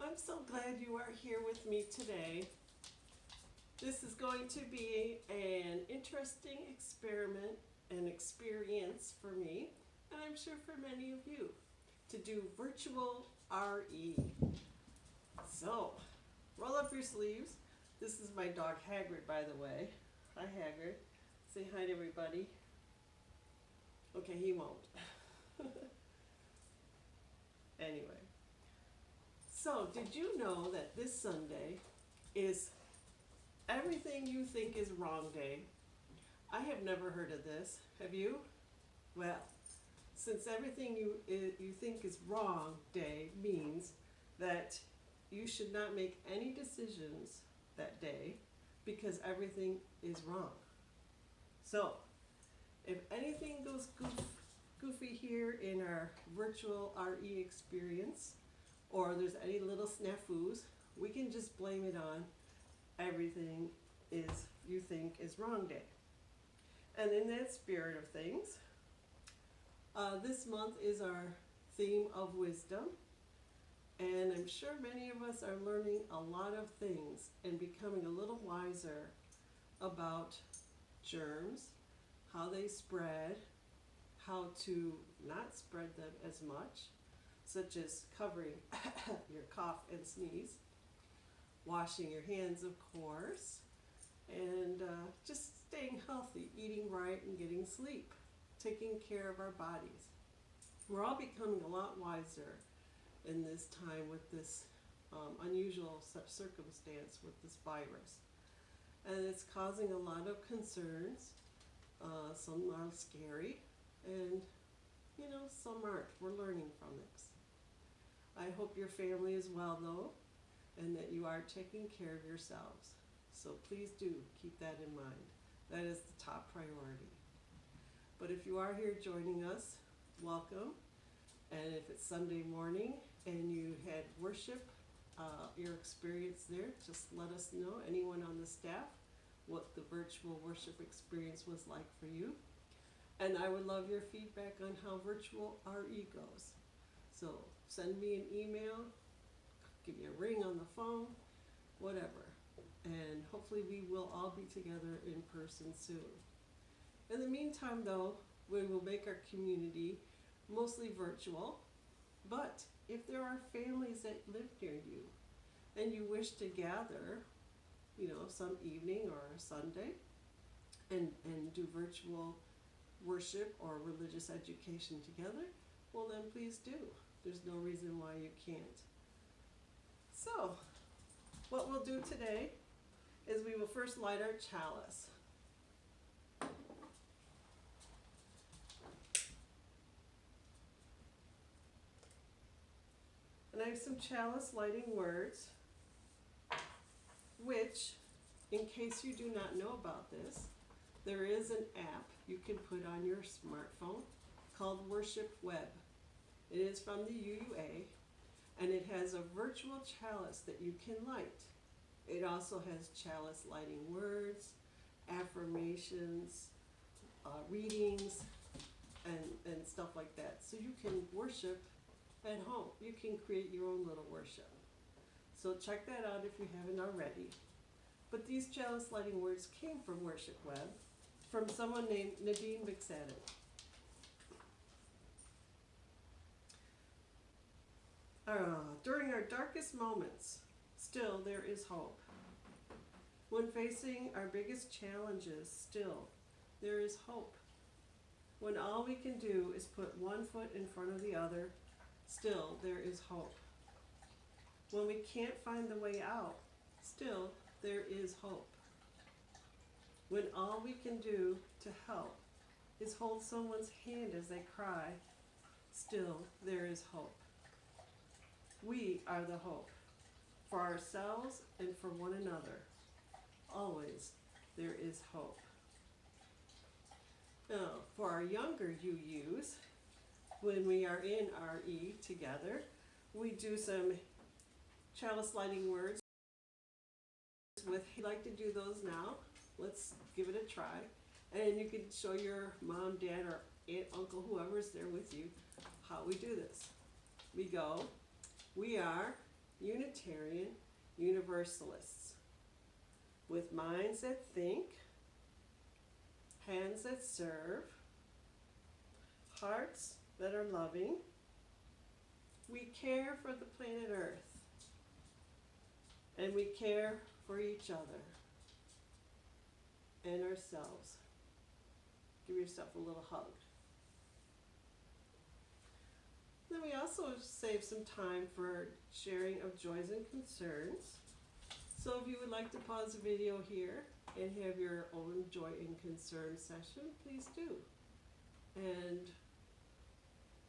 I'm so glad you are here with me today. This is going to be an interesting experiment and experience for me, and I'm sure for many of you, to do virtual RE. So, roll up your sleeves. This is my dog Hagrid, by the way. Hi, Hagrid. Say hi to everybody. Okay, he won't. Anyway, so did you know that this Sunday is Everything You Think Is Wrong Day? I have never heard of this. Have you? Well, since everything you think is wrong day means that you should not make any decisions that day because everything is wrong. So, if anything goes goofy here in our virtual RE experience, or there's any little snafus, we can just blame it on everything is you think is wrong day. And in that spirit of things, this month is our theme of wisdom, and I'm sure many of us are learning a lot of things and becoming a little wiser about germs, how they spread, how to not spread them as much, such as covering your cough and sneeze, washing your hands, of course, and just staying healthy, eating right and getting sleep, taking care of our bodies. We're all becoming a lot wiser in this time with this unusual circumstance with this virus. And it's causing a lot of concerns. Some are scary, and some aren't. We're learning from this. I hope your family is well, though, and that you are taking care of yourselves. So please do keep that in mind. That is the top priority. But if you are here joining us, welcome. And if it's Sunday morning and you had worship, your experience there, just let us know, anyone on the staff, what the virtual worship experience was like for you. And I would love your feedback on how virtual RE goes. So send me an email, give me a ring on the phone, whatever. And hopefully we will all be together in person soon. In the meantime, though, we will make our community mostly virtual. But if there are families that live near you and you wish to gather, some evening or a Sunday and do virtual worship or religious education together, well then please do. There's no reason why you can't. So, what we'll do today is we will first light our chalice. And I have some chalice lighting words, which, in case you do not know about this, there is an app you can put on your smartphone called Worship Web. It is from the UUA, and it has a virtual chalice that you can light. It also has chalice lighting words, affirmations, readings, and stuff like that. So you can worship at home. You can create your own little worship. So check that out if you haven't already. But these chalice lighting words came from Worship Web, from someone named Nadine McSadden. During our darkest moments, still there is hope. When facing our biggest challenges, still there is hope. When all we can do is put one foot in front of the other, still there is hope. When we can't find the way out, still there is hope. When all we can do to help is hold someone's hand as they cry, still there is hope. We are the hope for ourselves and for one another. Always there is hope. Now, for our younger UUs, when we are in RE together, we do some chalice lighting words with, if you'd like to do those now, let's give it a try. And you can show your mom, dad, or aunt, uncle, whoever's there with you, how we do this. We go, we are Unitarian Universalists with minds that think, hands that serve, hearts that are loving. We care for the planet Earth, and we care for each other and ourselves. Give yourself a little hug. Then we also save some time for sharing of joys and concerns. So if you would like to pause the video here and have your own joy and concern session, please do. And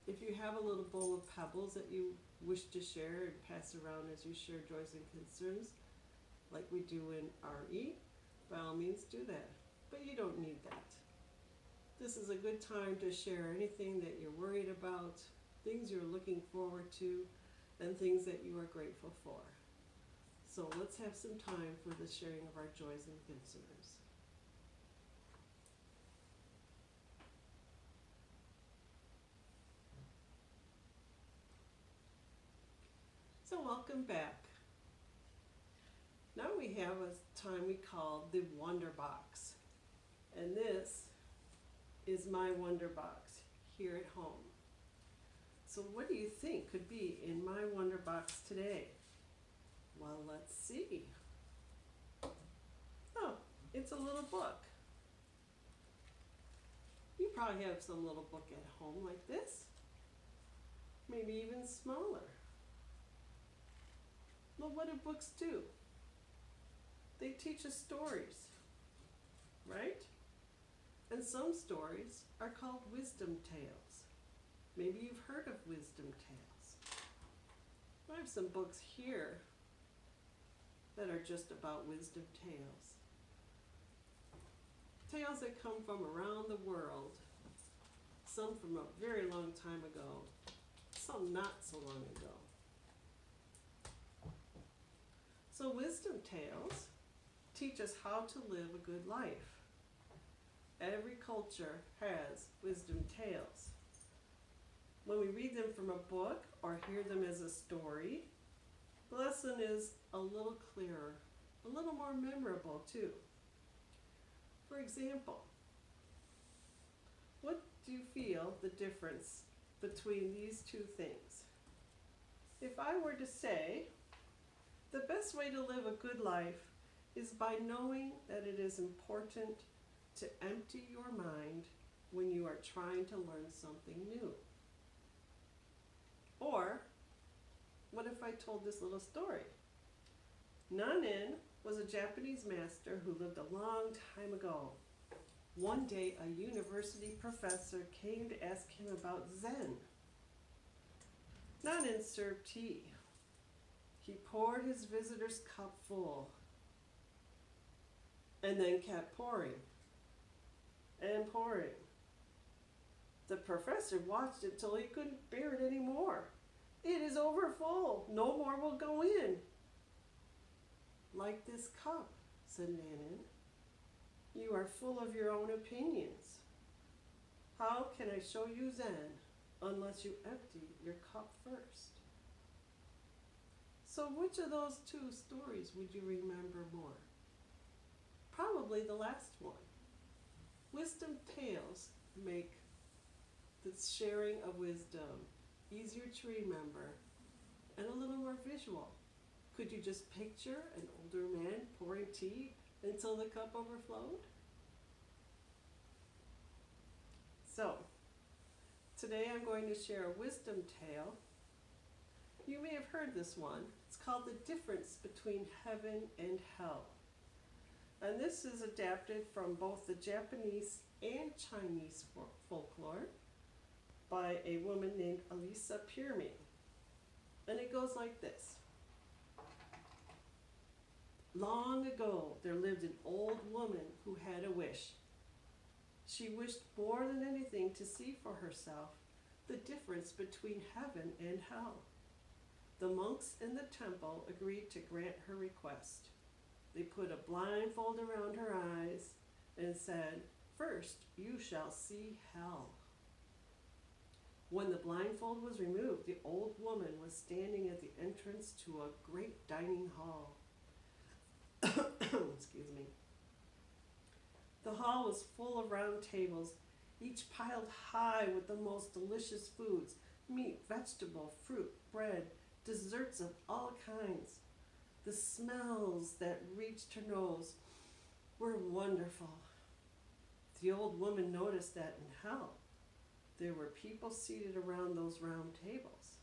if you have a little bowl of pebbles that you wish to share and pass around as you share joys and concerns, like we do in RE, by all means do that. But you don't need that. This is a good time to share anything that you're worried about, things you're looking forward to, and things that you are grateful for. So let's have some time for the sharing of our joys and concerns. So welcome back. Now we have a time we call the Wonder Box. And this is my Wonder Box here at home. So what do you think could be in my Wonder Box today? Well, let's see. Oh, it's a little book. You probably have some little book at home like this. Maybe even smaller. Well, what do books do? They teach us stories, right? And some stories are called wisdom tales. Maybe you've heard of wisdom tales. I have some books here that are just about wisdom tales. Tales that come from around the world. Some from a very long time ago, some not so long ago. So wisdom tales teach us how to live a good life. Every culture has wisdom tales. When we read them from a book or hear them as a story, the lesson is a little clearer, a little more memorable too. For example, what do you feel the difference between these two things? If I were to say, the best way to live a good life is by knowing that it is important to empty your mind when you are trying to learn something new. Or, what if I told this little story? Nanin was a Japanese master who lived a long time ago. One day, a university professor came to ask him about Zen. Nanin served tea. He poured his visitor's cup full and then kept pouring and pouring. The professor watched it till he couldn't bear it anymore. It is over full. No more will go in. Like this cup, said Nanin. You are full of your own opinions. How can I show you Zen unless you empty your cup first? So which of those two stories would you remember more? Probably the last one. Wisdom tales make the sharing of wisdom easier to remember and a little more visual. Could you just picture an older man pouring tea until the cup overflowed? So, today I'm going to share a wisdom tale. You may have heard this one. It's called The Difference Between Heaven and Hell. And this is adapted from both the Japanese and Chinese folklore by a woman named Elisa Pirmi. And it goes like this. Long ago, there lived an old woman who had a wish. She wished more than anything to see for herself the difference between heaven and hell. The monks in the temple agreed to grant her request. They put a blindfold around her eyes and said, "First, you shall see hell." When the blindfold was removed, the old woman was standing at the entrance to a great dining hall. Excuse me. The hall was full of round tables, each piled high with the most delicious foods: meat, vegetable, fruit, bread, desserts of all kinds. The smells that reached her nose were wonderful. The old woman noticed that in hell there were people seated around those round tables.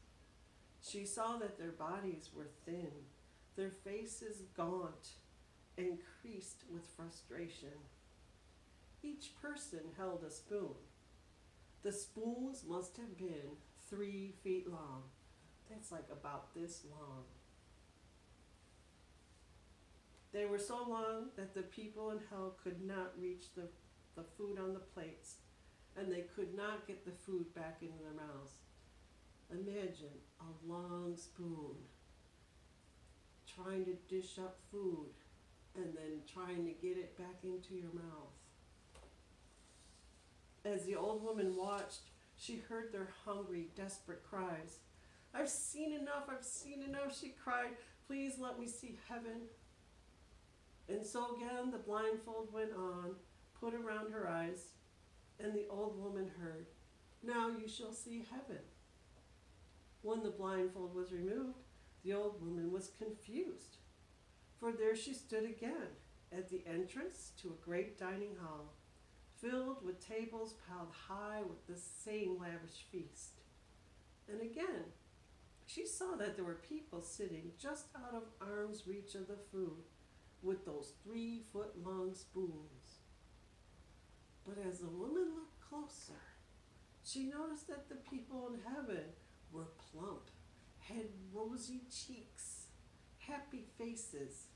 She saw that their bodies were thin, their faces gaunt and creased with frustration. Each person held a spoon. The spoons must have been 3 feet long. That's like about this long. They were so long that the people in hell could not reach the food on the plates, and they could not get the food back into their mouths. Imagine a long spoon trying to dish up food and then trying to get it back into your mouth. As the old woman watched, she heard their hungry, desperate cries. "I've seen enough, I've seen enough," she cried. "Please let me see heaven." And so again the blindfold went on, put around her eyes, and the old woman heard, "Now you shall see heaven." When the blindfold was removed, the old woman was confused, for there she stood again at the entrance to a great dining hall, filled with tables piled high with the same lavish feast. And again, she saw that there were people sitting just out of arm's reach of the food with those 3-foot-long spoons. But as the woman looked closer, she noticed that the people in heaven were plump, had rosy cheeks, happy faces.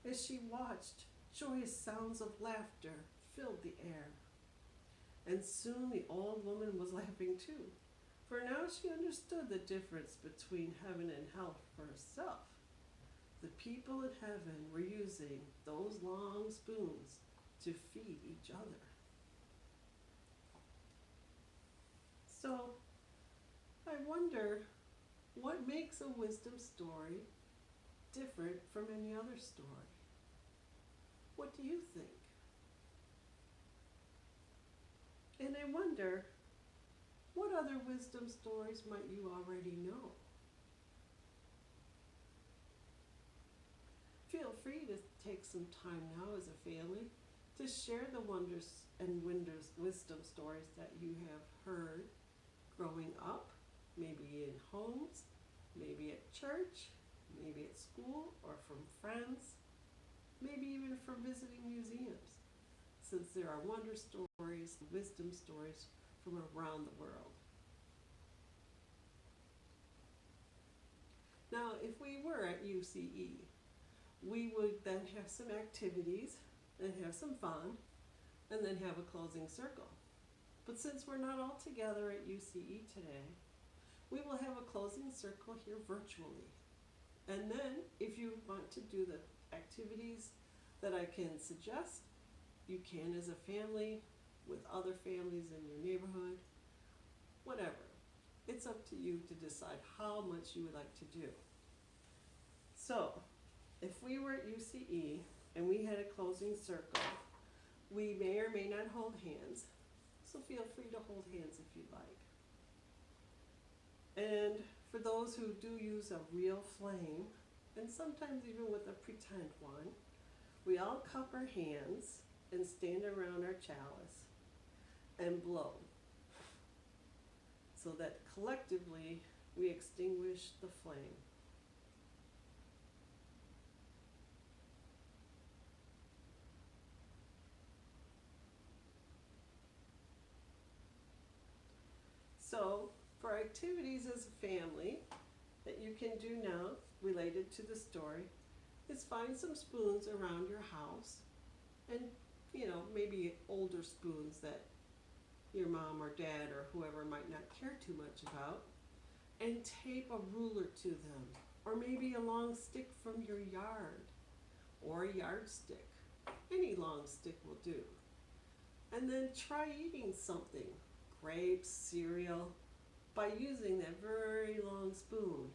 As she watched, joyous sounds of laughter filled the air. And soon the old woman was laughing too, for now she understood the difference between heaven and hell for herself. The people in heaven were using those long spoons to feed each other. So, I wonder what makes a wisdom story different from any other story? What do you think? And I wonder, what other wisdom stories might you already know? Feel free to take some time now as a family to share the wonders and wisdom stories that you have heard growing up, maybe in homes, maybe at church, maybe at school, or from friends, maybe even from visiting museums, since there are wonder stories, wisdom stories from around the world. Now, if we were at UCE, we would then have some activities and have some fun, and then have a closing circle. But since we're not all together at UCE today, we will have a closing circle here virtually. And then, if you want to do the activities that I can suggest, you can as a family, with other families in your neighborhood, whatever. It's up to you to decide how much you would like to do. So, if we were at UCE and we had a closing circle, we may or may not hold hands, so feel free to hold hands if you'd like. And for those who do use a real flame, and sometimes even with a pretend one, we all cup our hands and stand around our chalice and blow, so that collectively we extinguish the flame. So, for activities as a family that you can do now related to the story, is find some spoons around your house, and maybe older spoons that your mom or dad or whoever might not care too much about, and tape a ruler to them, or maybe a long stick from your yard, or a yardstick. Any long stick will do. And then try eating something: grapes, cereal, by using that very long spoon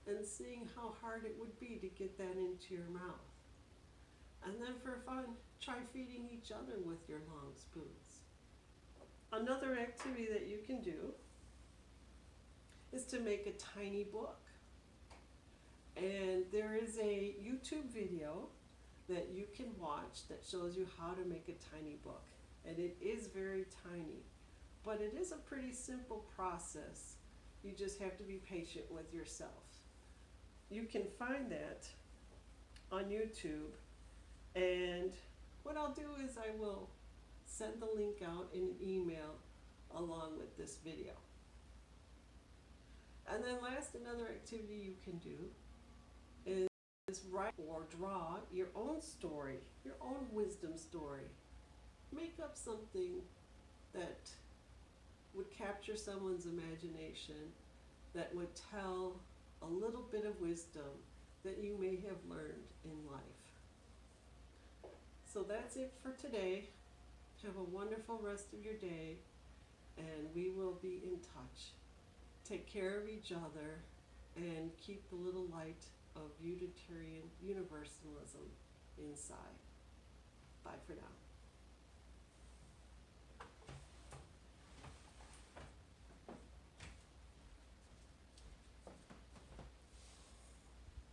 and seeing how hard it would be to get that into your mouth. And then for fun, try feeding each other with your long spoons. Another activity that you can do is to make a tiny book. And there is a YouTube video that you can watch that shows you how to make a tiny book. And it is very tiny, but it is a pretty simple process. You just have to be patient with yourself. You can find that on YouTube, and what I'll do is I will send the link out in an email along with this video. And then last, another activity you can do is write or draw your own story, your own wisdom story. Make up something that would capture someone's imagination, that would tell a little bit of wisdom that you may have learned in life. So that's it for today. Have a wonderful rest of your day, and we will be in touch. Take care of each other and keep the little light of Unitarian Universalism inside. Bye for now.